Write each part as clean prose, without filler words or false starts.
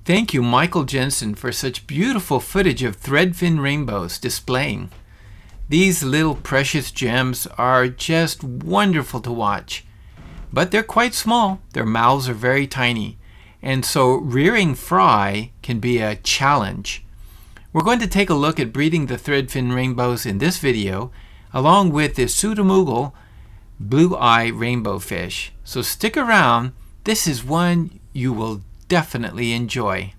Thank you, Michael Jensen, for such beautiful footage of Threadfin Rainbows displaying. These little precious gems are just wonderful to watch, but they're quite small. Their mouths are very tiny, and so rearing fry can be a challenge. We're going to take a look at breeding the Threadfin Rainbows in this video, along with the Pseudomugil blue-eye rainbow fish. So stick around. This is one you will definitely enjoy.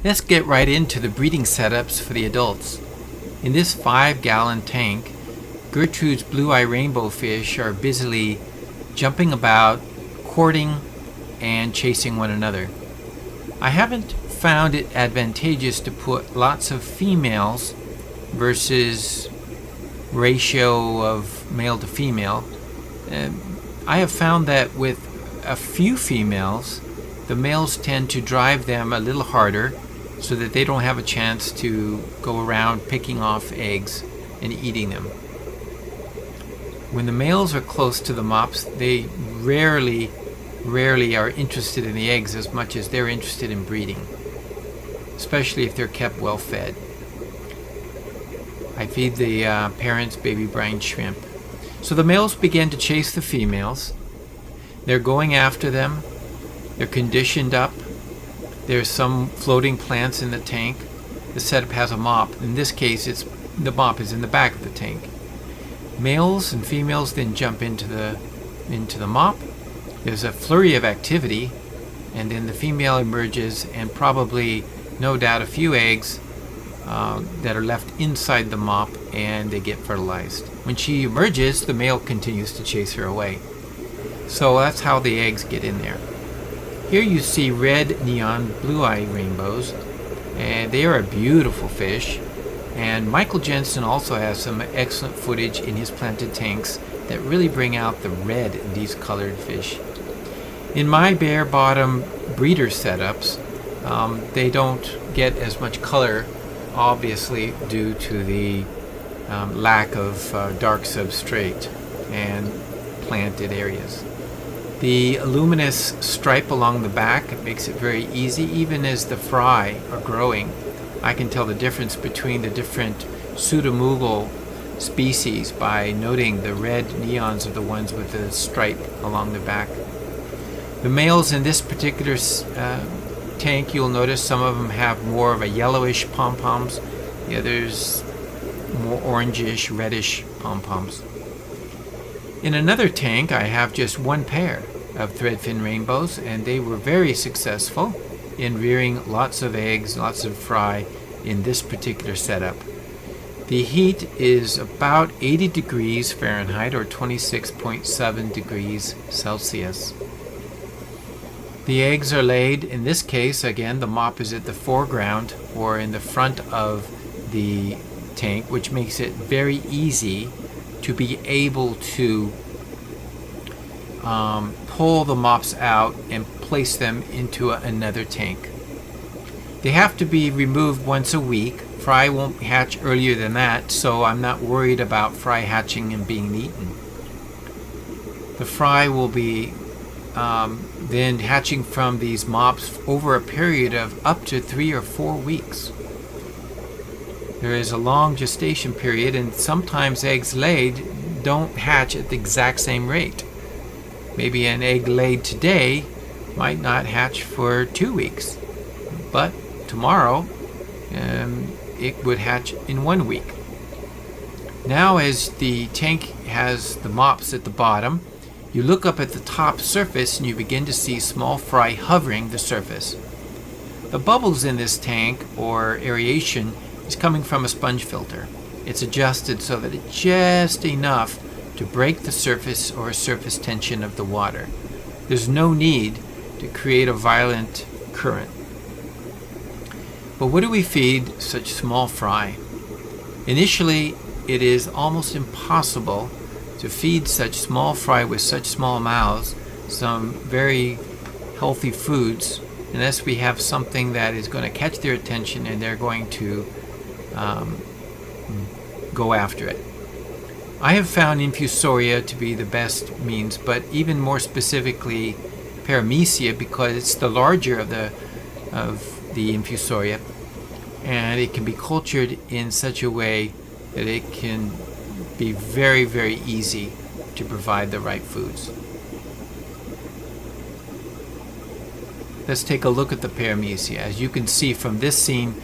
Let's get right into the breeding setups for the adults. In this 5-gallon tank, Gertrude's blue-eye rainbow fish are busily jumping about, courting, and chasing one another. I haven't found it advantageous to put lots of females versus ratio of male to female. I have found that with a few females, the males tend to drive them a little harder so that they don't have a chance to go around picking off eggs and eating them. When the males are close to the mops, they rarely are interested in the eggs as much as they're interested in breeding, especially if they're kept well fed. I feed the parents baby brine shrimp. So the males begin to chase the females. They're going after them. They're conditioned up. There's some floating plants in the tank. The setup has a mop. In this case, the mop is in the back of the tank. Males and females then jump into the mop. There's a flurry of activity, and then the female emerges, and probably, no doubt, a few eggs that are left inside the mop, and they get fertilized. When she emerges, the male continues to chase her away. So that's how the eggs get in there. Here you see red neon blue-eye rainbows, and they are a beautiful fish. And Michael Jensen also has some excellent footage in his planted tanks that really bring out the red in these colored fish. In my bare bottom breeder setups, they don't get as much color, obviously due to the lack of dark substrate and planted areas. The luminous stripe along the back makes it very easy. Even as the fry are growing, I can tell the difference between the different Pseudomugil species by noting the red neons are the ones with the stripe along the back. The males in this particular tank, you'll notice some of them have more of a yellowish pom-poms. The others more orangish, reddish pom-poms. In another tank, I have just one pair of Threadfin Rainbows, and they were very successful in rearing lots of eggs, lots of fry in this particular setup. The heat is about 80 degrees Fahrenheit or 26.7 degrees Celsius. The eggs are laid, in this case, again, the mop is at the foreground or in the front of the tank, which makes it very easy to be able to pull the mops out and place them into another tank. They have to be removed once a week. Fry won't hatch earlier than that, so I'm not worried about fry hatching and being eaten. The fry will be then hatching from these mops over a period of up to 3 or 4 weeks. There is a long gestation period, and sometimes eggs laid don't hatch at the exact same rate. Maybe an egg laid today might not hatch for 2 weeks, but tomorrow it would hatch in 1 week. Now, as the tank has the mops at the bottom, you look up at the top surface and you begin to see small fry hovering the surface. The bubbles in this tank, or aeration, is coming from a sponge filter. It's adjusted so that it's just enough to break the surface or surface tension of the water. There's no need to create a violent current. But what do we feed such small fry? Initially, it is almost impossible to feed such small fry with such small mouths some very healthy foods unless we have something that is going to catch their attention and they're going to go after it. I have found Infusoria to be the best means, but even more specifically Paramecia, because it's the larger of the Infusoria, and it can be cultured in such a way that it can be very, very easy to provide the right foods. Let's take a look at the Paramecia. As you can see from this scene,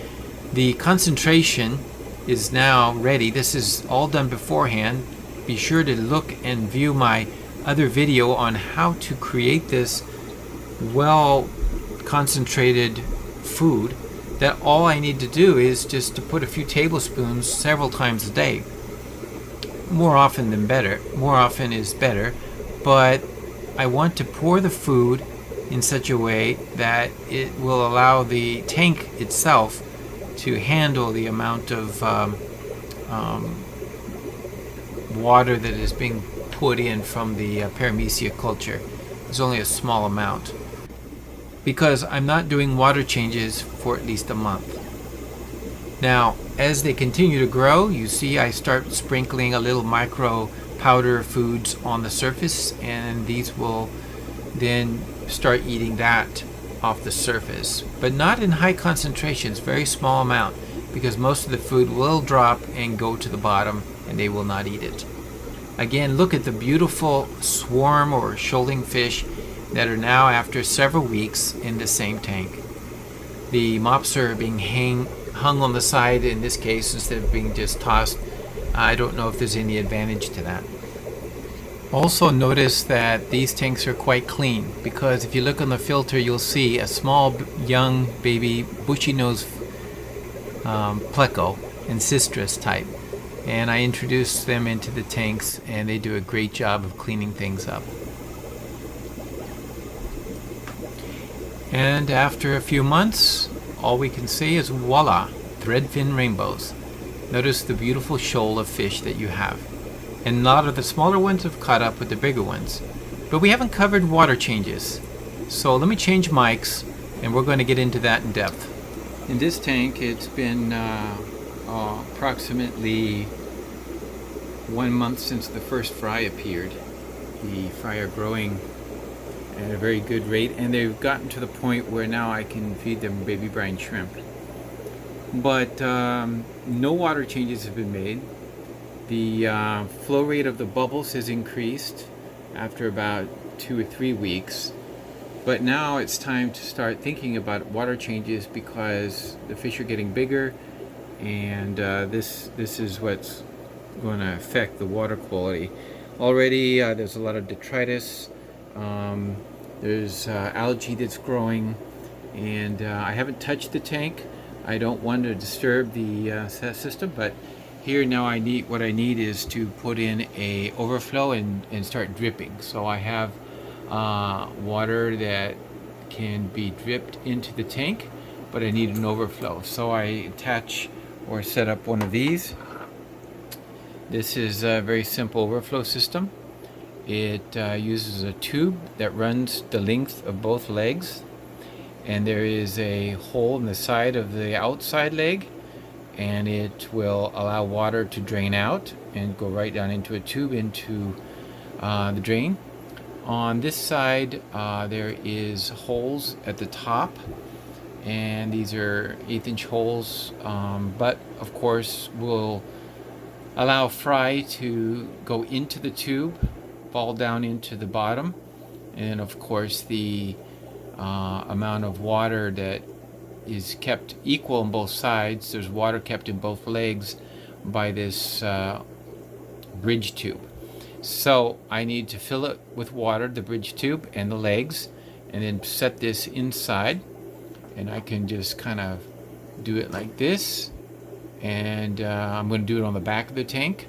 the concentration is now ready. This is all done beforehand. Be sure to look and view my other video on how to create this well concentrated food, that all I need to do is just to put a few tablespoons several times a day. More often than better. More often is better, but I want to pour the food in such a way that it will allow the tank itself to handle the amount of water that is being put in from the Paramecia culture. It's only a small amount, because I'm not doing water changes for at least a month. Now, as they continue to grow, you see I start sprinkling a little micro powder foods on the surface, and these will then start eating that off the surface, but not in high concentrations, very small amount, because most of the food will drop and go to the bottom and they will not eat it. Again, look at the beautiful swarm or shoaling fish that are now, after several weeks, in the same tank. The mops are being hung on the side in this case instead of being just tossed. I don't know if there's any advantage to that. Also notice that these tanks are quite clean, because if you look on the filter you'll see a small young baby bushy nose pleco and citrus type, and I introduced them into the tanks and they do a great job of cleaning things up. And after a few months, all we can say is voila, Threadfin Rainbows. Notice the beautiful shoal of fish that you have. And a lot of the smaller ones have caught up with the bigger ones. But we haven't covered water changes. So let me change mics and we're going to get into that in depth. In this tank, it's been approximately 1 month since the first fry appeared. The fry are growing at a very good rate, and they've gotten to the point where now I can feed them baby brine shrimp. But no water changes have been made. The flow rate of the bubbles has increased after about 2 or 3 weeks. But now it's time to start thinking about water changes, because the fish are getting bigger, and this is what's going to affect the water quality. Already there's a lot of detritus. There's algae that's growing, and I haven't touched the tank. I don't want to disturb the system, but here now what I need is to put in a overflow and start dripping. So I have water that can be dripped into the tank, but I need an overflow. So I attach or set up one of these. This is a very simple overflow system. It uses a tube that runs the length of both legs, and there is a hole in the side of the outside leg, and it will allow water to drain out and go right down into a tube into the drain. On this side there is holes at the top, and these are 1/8-inch holes, but of course will allow fry to go into the tube, fall down into the bottom, and of course the amount of water that is kept equal on both sides. There's water kept in both legs by this bridge tube. So I need to fill it with water, the bridge tube and the legs, and then set this inside, and I can just kind of do it like this, and I'm going to do it on the back of the tank,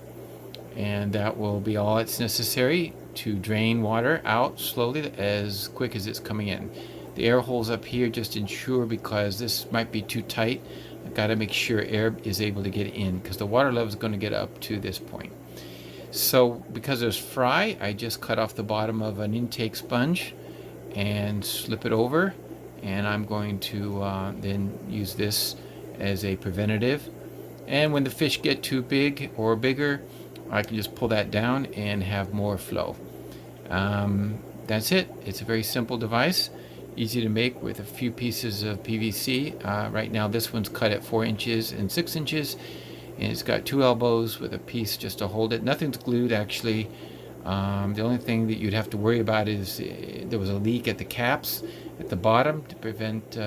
and that will be all that's necessary to drain water out slowly as quick as it's coming in. The air holes up here just ensure, because this might be too tight, I've got to make sure air is able to get in, because the water level is going to get up to this point. So because there's fry, I just cut off the bottom of an intake sponge and slip it over, and I'm going to then use this as a preventative. And when the fish get too big or bigger, I can just pull that down and have more flow. That's it. It's a very simple device, easy to make with a few pieces of PVC. Right now this one's cut at 4 inches and 6 inches, and it's got 2 elbows with a piece just to hold it. Nothing's glued actually. The only thing that you'd have to worry about is there was a leak at the caps at the bottom to prevent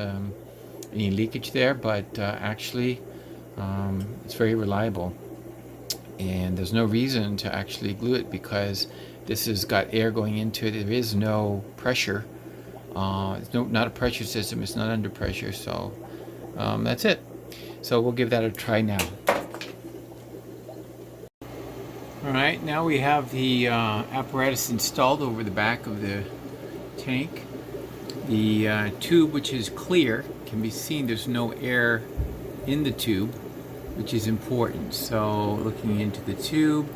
any leakage there, but actually it's very reliable, and there's no reason to actually glue it because this has got air going into it. There is no pressure. It's not a pressure system. It's not under pressure. So that's it. So we'll give that a try now. Alright, now we have the apparatus installed over the back of the tank. The tube, which is clear, can be seen. There's no air in the tube, which is important. So looking into the tube,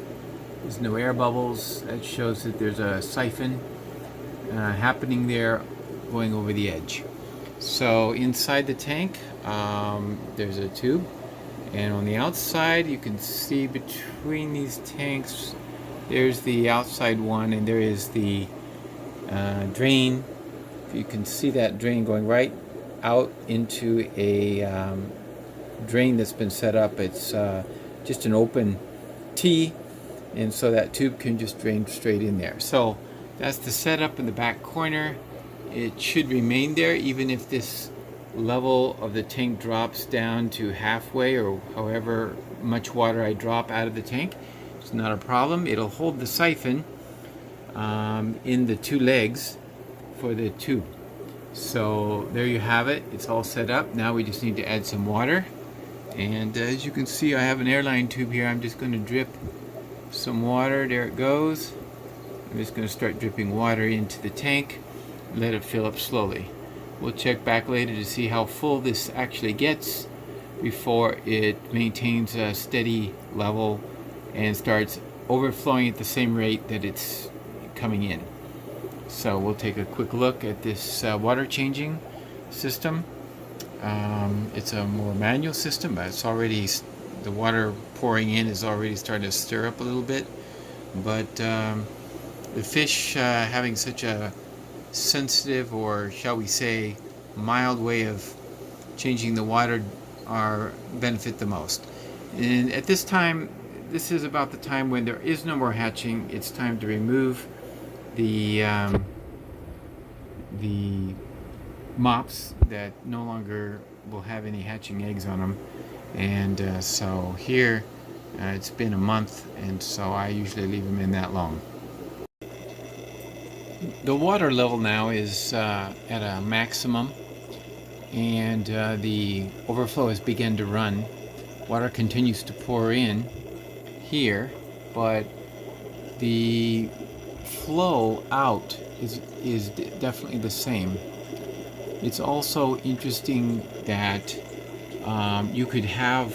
there's no air bubbles. That shows that there's a siphon happening there going over the edge. So inside the tank, there's a tube, and on the outside you can see between these tanks there's the outside one, and there is the drain. You can see that drain going right out into a drain that's been set up. It's just an open T, and so that tube can just drain straight in there. So that's the setup in the back corner. It should remain there even if this level of the tank drops down to halfway or however much water I drop out of the tank. It's not a problem. It'll hold the siphon in the 2 legs for the tube. So there you have it. It's all set up. Now we just need to add some water, and as you can see, I have an airline tube here. I'm just going to drip some water. There it goes. I'm just going to start dripping water into the tank, let it fill up slowly. We'll check back later to see how full this actually gets before it maintains a steady level and starts overflowing at the same rate that it's coming in. So we'll take a quick look at this water changing system. It's a more manual system, but it's already, the water pouring in is already starting to stir up a little bit. But the fish having such a sensitive, or shall we say mild, way of changing the water are benefit the most. And at this time, this is about the time when there is no more hatching. It's time to remove the mops that no longer will have any hatching eggs on them. And so here it's been a month, and so I usually leave them in that long. The water level now is at a maximum, and the overflow has begun to run. Water continues to pour in here, but the flow out is definitely the same. It's also interesting that you could have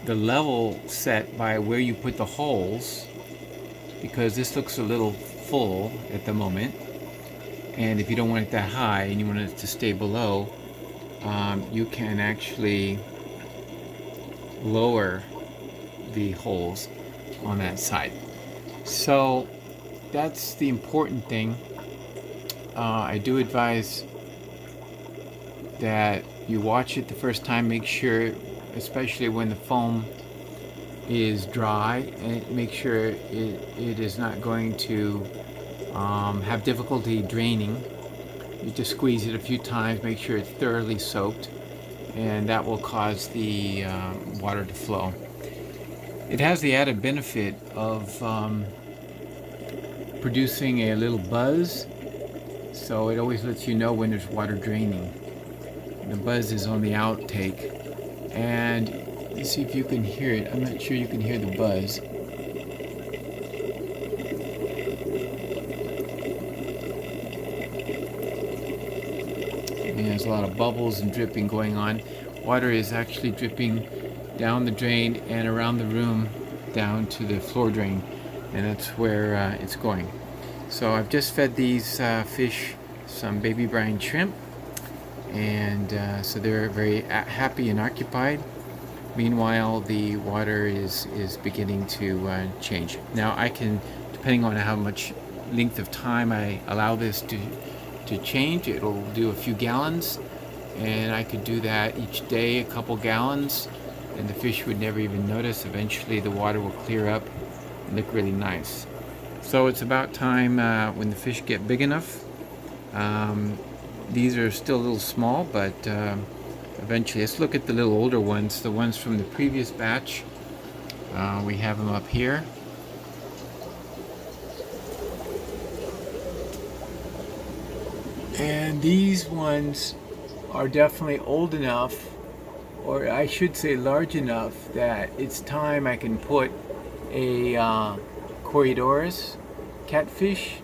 the level set by where you put the holes, because this looks a little full at the moment, and if you don't want it that high and you want it to stay below, you can actually lower the holes on that side. So that's the important thing. I do advise that you watch it the first time. Make sure, especially when the foam is dry, and make sure it is not going to have difficulty draining. You just squeeze it a few times, make sure it's thoroughly soaked, and that will cause the water to flow. It has the added benefit of producing a little buzz, so it always lets you know when there's water draining. The buzz is on the outtake, and let's see if you can hear it. I'm not sure you can hear the buzz. And there's a lot of bubbles and dripping going on. Water is actually dripping down the drain and around the room down to the floor drain, and that's where it's going. So I've just fed these fish some baby brine shrimp, and so they're very happy and occupied. Meanwhile, the water is beginning to change. Now I can, depending on how much length of time I allow this to change, it'll do a few gallons, and I could do that each day, a couple gallons, and the fish would never even notice. Eventually the water will clear up and look really nice. So it's about time when the fish get big enough. These are still a little small, but eventually, let's look at the little older ones, the ones from the previous batch. We have them up here. And these ones are definitely old enough, or I should say large enough, that it's time I can put a Corydoras catfish,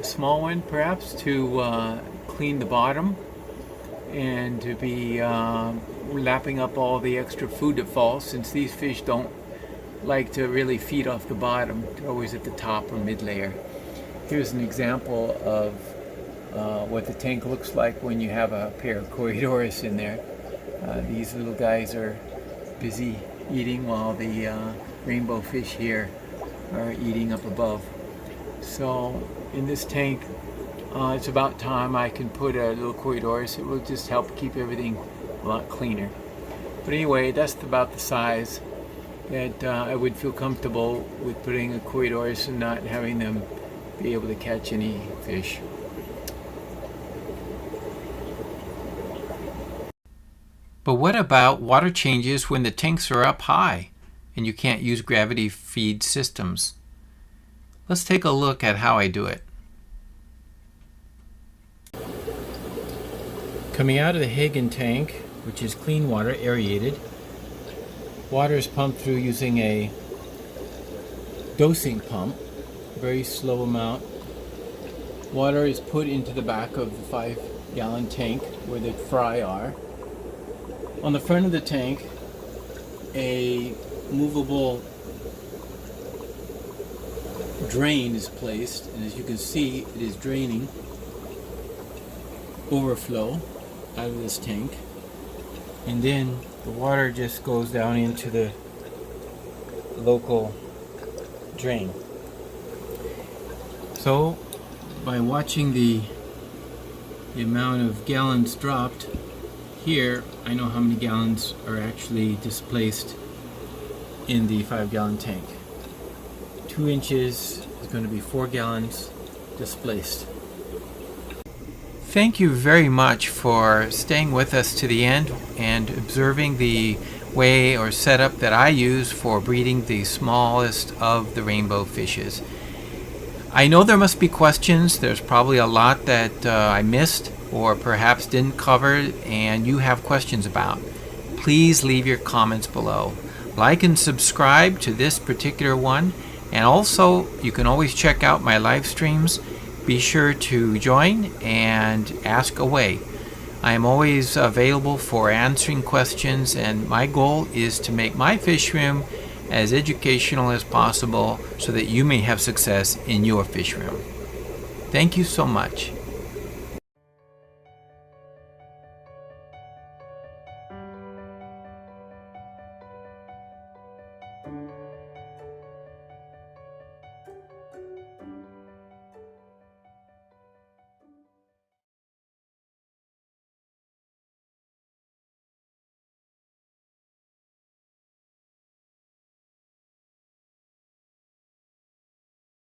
a small one perhaps, to clean the bottom and to be lapping up all the extra food that falls, since these fish don't like to really feed off the bottom. They're always at the top or mid layer. Here's an example of what the tank looks like when you have a pair of Corydoras in there. These little guys are busy eating while the rainbow fish here are eating up above. So in this tank, it's about time I can put a little Corydoras. It will just help keep everything a lot cleaner. But anyway, that's about the size that I would feel comfortable with putting a Corydoras and not having them be able to catch any fish. But what about water changes when the tanks are up high and you can't use gravity feed systems? Let's take a look at how I do it. Coming out of the Hagen tank, which is clean water, aerated, water is pumped through using a dosing pump, very slow amount. Water is put into the back of the 5-gallon tank where the fry are. On the front of the tank, a movable drain is placed, and as you can see, it is draining overflow out of this tank, and then the water just goes down into the local drain. So by watching the amount of gallons dropped here, I know how many gallons are actually displaced in the 5-gallon tank. 2 inches is going to be 4 gallons displaced. Thank you very much for staying with us to the end and observing the way or setup that I use for breeding the smallest of the rainbow fishes. I know there must be questions. There's probably a lot that I missed or perhaps didn't cover and you have questions about. Please leave your comments below. Like and subscribe to this particular one, and also you can always check out my live streams. Be sure to join and ask away. I am always available for answering questions, and my goal is to make my fish room as educational as possible so that you may have success in your fish room. Thank you so much.